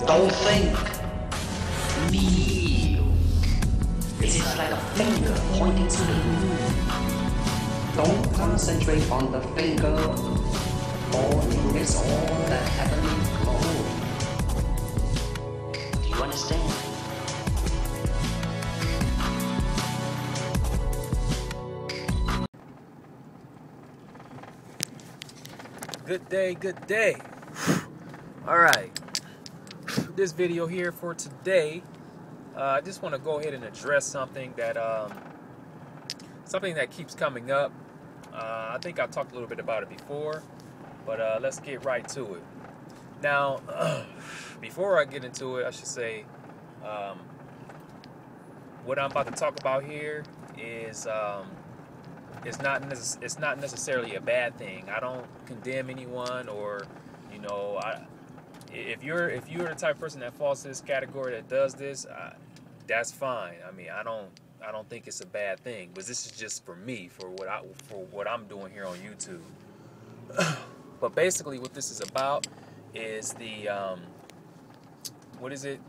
Don't think. Feel. This is like a finger pointing to the moon. Don't concentrate on the finger, or you miss all the heavenly glow. Do you understand? Good day, good day. All right, this video here for today, I just want to go ahead and address something that keeps coming up. I think I talked a little bit about it before, but let's get right to it. Now, before I get into it, I should say what I'm about to talk about here is it's not necessarily a bad thing. I don't condemn anyone, or if you're the type of person that falls to this category that does this, that's fine. I mean, I don't think it's a bad thing, but this is just for me, for what I'm doing here on YouTube. But basically, what this is about is the what is it?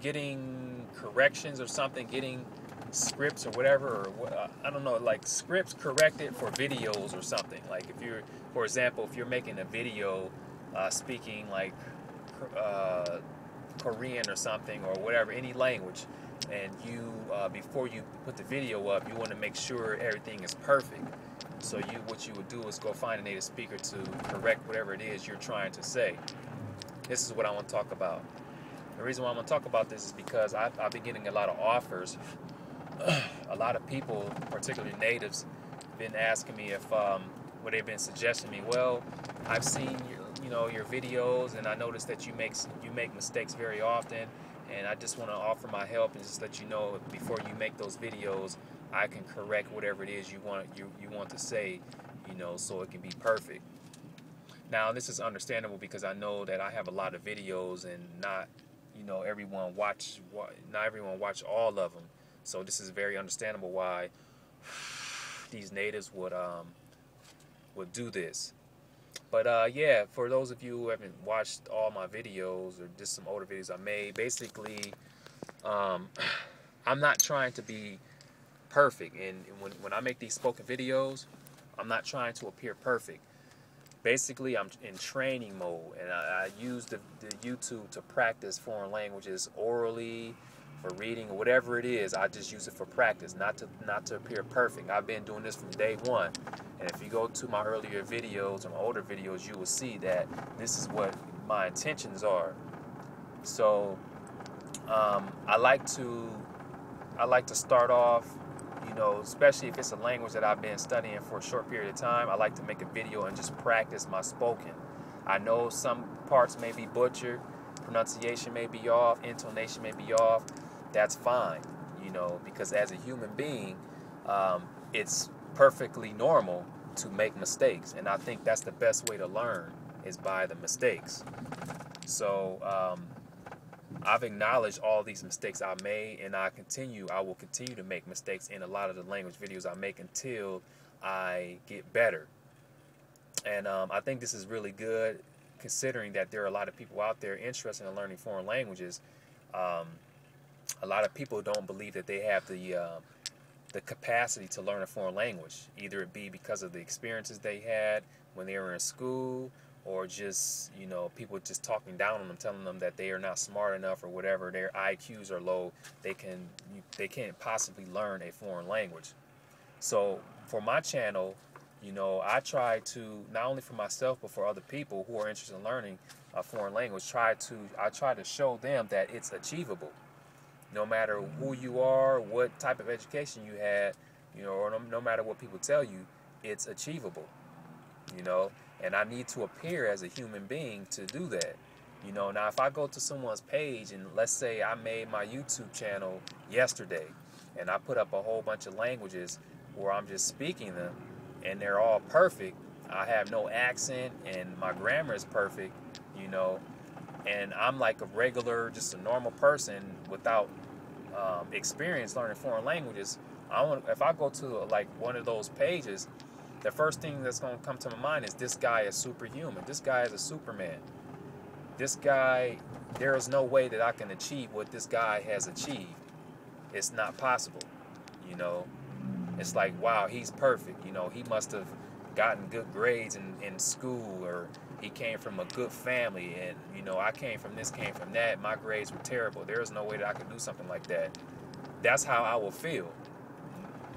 Getting corrections or something, getting scripts or whatever, or I don't know, like scripts corrected for videos or something. Like if you're, for example, if you're making a video speaking like Korean or something, or whatever, any language, and you before you put the video up, you want to make sure everything is perfect. So what you would do is go find a native speaker to correct whatever it is you're trying to say. This is what I want to talk about. The reason why I'm going to talk about this is because I've been getting a lot of offers. A lot of people, particularly natives, been asking me if they've been suggesting me, well, I've seen your videos, and I noticed that you make mistakes very often, and I just want to offer my help and just let you know, before you make those videos, I can correct whatever it is you want to say, so it can be perfect. Now, this is understandable because I know that I have a lot of videos, and not everyone watch all of them. So this is very understandable why these natives would do this. But yeah, for those of you who haven't watched all my videos, or just some older videos I made, basically, I'm not trying to be perfect. And when I make these spoken videos, I'm not trying to appear perfect. Basically, I'm in training mode, and I use the YouTube to practice foreign languages orally, for reading, or whatever it is. I just use it for practice, not to appear perfect. I've been doing this from day one, and if you go to my earlier videos or my older videos, you will see that this is what my intentions are. So I like to start off, especially if it's a language that I've been studying for a short period of time. I like to make a video and just practice my spoken. I know some parts may be butchered, pronunciation may be off, intonation may be off. That's fine, because as a human being, it's perfectly normal to make mistakes. And I think that's the best way to learn, is by the mistakes. So I've acknowledged all these mistakes I made, and I will continue to make mistakes in a lot of the language videos I make until I get better. And I think this is really good, considering that there are a lot of people out there interested in learning foreign languages. A lot of people don't believe that they have the capacity to learn a foreign language, either it be because of the experiences they had when they were in school, or just people just talking down on them, telling them that they are not smart enough, or whatever, their IQs are low, they can't possibly learn a foreign language. So for my channel, I try to, not only for myself but for other people who are interested in learning a foreign language, I try to show them that it's achievable. No matter who you are, what type of education you had, or no matter what people tell you, it's achievable. And I need to appear as a human being to do that. Now if I go to someone's page, and let's say I made my YouTube channel yesterday, and I put up a whole bunch of languages where I'm just speaking them, and they're all perfect, I have no accent, and my grammar is perfect, and I'm like a regular, just a normal person without experience learning foreign languages, if I go to like one of those pages, the first thing that's going to come to my mind is, this guy is superhuman. This guy is a Superman. This guy there is no way that I can achieve what this guy has achieved. It's not possible. You know, it's like, wow, he's perfect. You know, he must have gotten good grades in school, or he came from a good family, and you know, I came from this, came from that, my grades were terrible. There is no way that I could do something like that. That's how I will feel.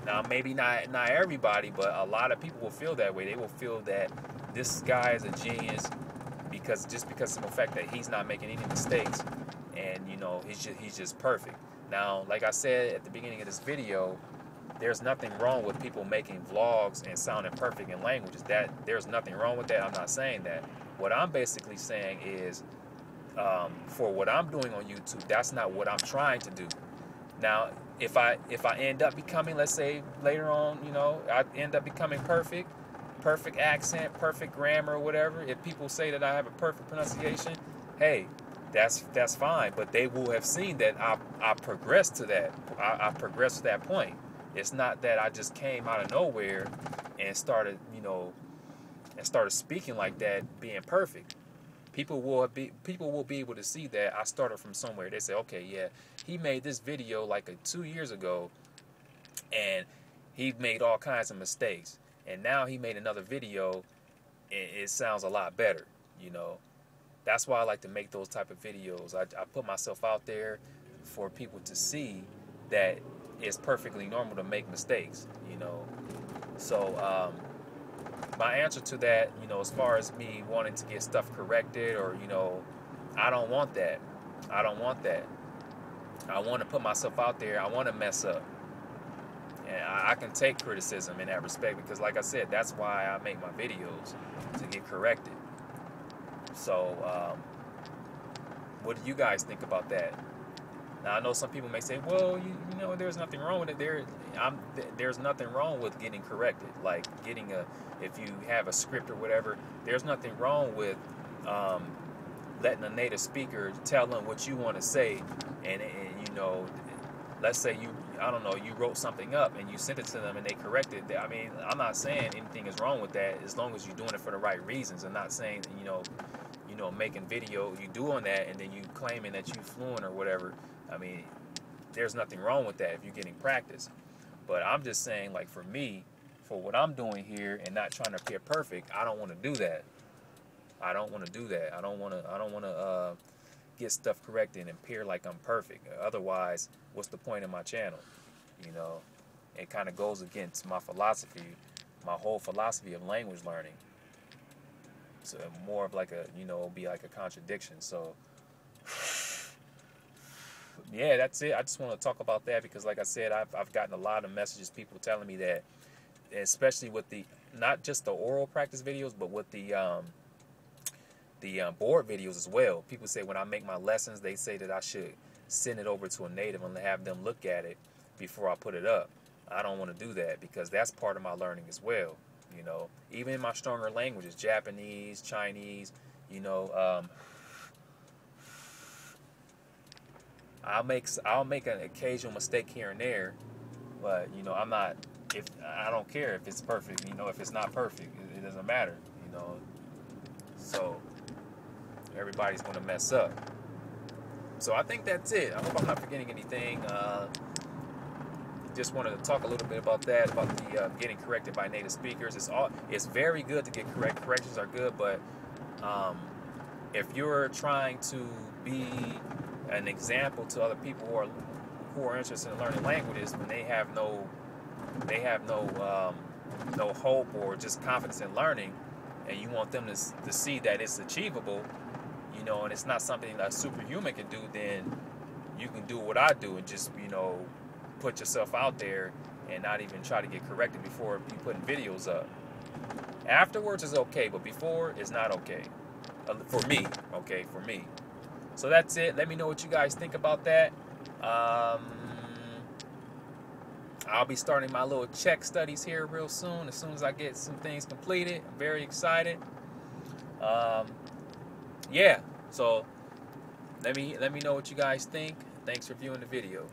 Now, maybe not everybody, but a lot of people will feel that way. They will feel that this guy is a genius because of the fact that he's not making any mistakes, and you know, he's just perfect. Now, like I said at the beginning of this video, there's nothing wrong with people making vlogs and sounding perfect in languages. There's nothing wrong with that. I'm not saying that. What I'm basically saying is, for what I'm doing on YouTube, that's not what I'm trying to do. Now, if I end up becoming, let's say later on, you know, I end up becoming perfect accent, perfect grammar, or whatever. If people say that I have a perfect pronunciation, hey, that's fine. But they will have seen that I progressed to that. I progressed to that point. It's not that I just came out of nowhere and started, you know, speaking like that, being perfect. People will be able to see that I started from somewhere. They say, okay, yeah, he made this video like 2 years ago, and he made all kinds of mistakes, and now he made another video, and it sounds a lot better. You know, that's why I like to make those type of videos. I put myself out there for people to see that it's perfectly normal to make mistakes. You know, so my answer to that, you know, as far as me wanting to get stuff corrected, or, you know, I don't want that. I don't want that. I want to put myself out there. I want to mess up. And I can take criticism in that respect, because like I said, that's why I make my videos, to get corrected. So, what do you guys think about that? Now, I know some people may say, well, you know, there's nothing wrong with it. There's nothing wrong with getting corrected. Like if you have a script or whatever, there's nothing wrong with letting a native speaker tell them what you want to say. And you know, let's say you wrote something up and you sent it to them and they corrected it. I mean, I'm not saying anything is wrong with that, as long as you're doing it for the right reasons. I'm not saying, you know, making video, you doing that and then you claiming that you fluent or whatever. I mean, there's nothing wrong with that if you're getting practice. But I'm just saying, like, for me, for what I'm doing here and not trying to appear perfect, I don't want to do that. I don't want to do that. I don't want to get stuff corrected and appear like I'm perfect. Otherwise, what's the point of my channel? You know, it kind of goes against my philosophy, my whole philosophy of language learning. So more of like be like a contradiction. So yeah, that's it. I just want to talk about that because, like I said, I've gotten a lot of messages, people telling me that, especially with not just the oral practice videos, but with the board videos as well. People say when I make my lessons, they say that I should send it over to a native and have them look at it before I put it up. I don't want to do that because that's part of my learning as well. You know, even in my stronger languages, Japanese, Chinese, you know, I'll make an occasional mistake here and there, but you know, I don't care if it's perfect. You know, if it's not perfect, it doesn't matter. You know, so everybody's gonna mess up. So I think that's it. I hope I'm not forgetting anything. Just wanted to talk a little bit about that, about the getting corrected by native speakers. It's very good to get corrected. Corrections are good, but if you're trying to be an example to other people who are interested in learning languages, when they have no hope or just confidence in learning, and you want them to see that it's achievable, you know, and it's not something that a superhuman can do, then you can do what I do and just, you know, put yourself out there and not even try to get corrected before you putting videos up. Afterwards is okay, but before is not okay. For me, okay, for me. So that's it. Let me know what you guys think about that. I'll be starting my little check studies here real soon. As soon as I get some things completed, I'm very excited. Yeah. So let me know what you guys think. Thanks for viewing the video.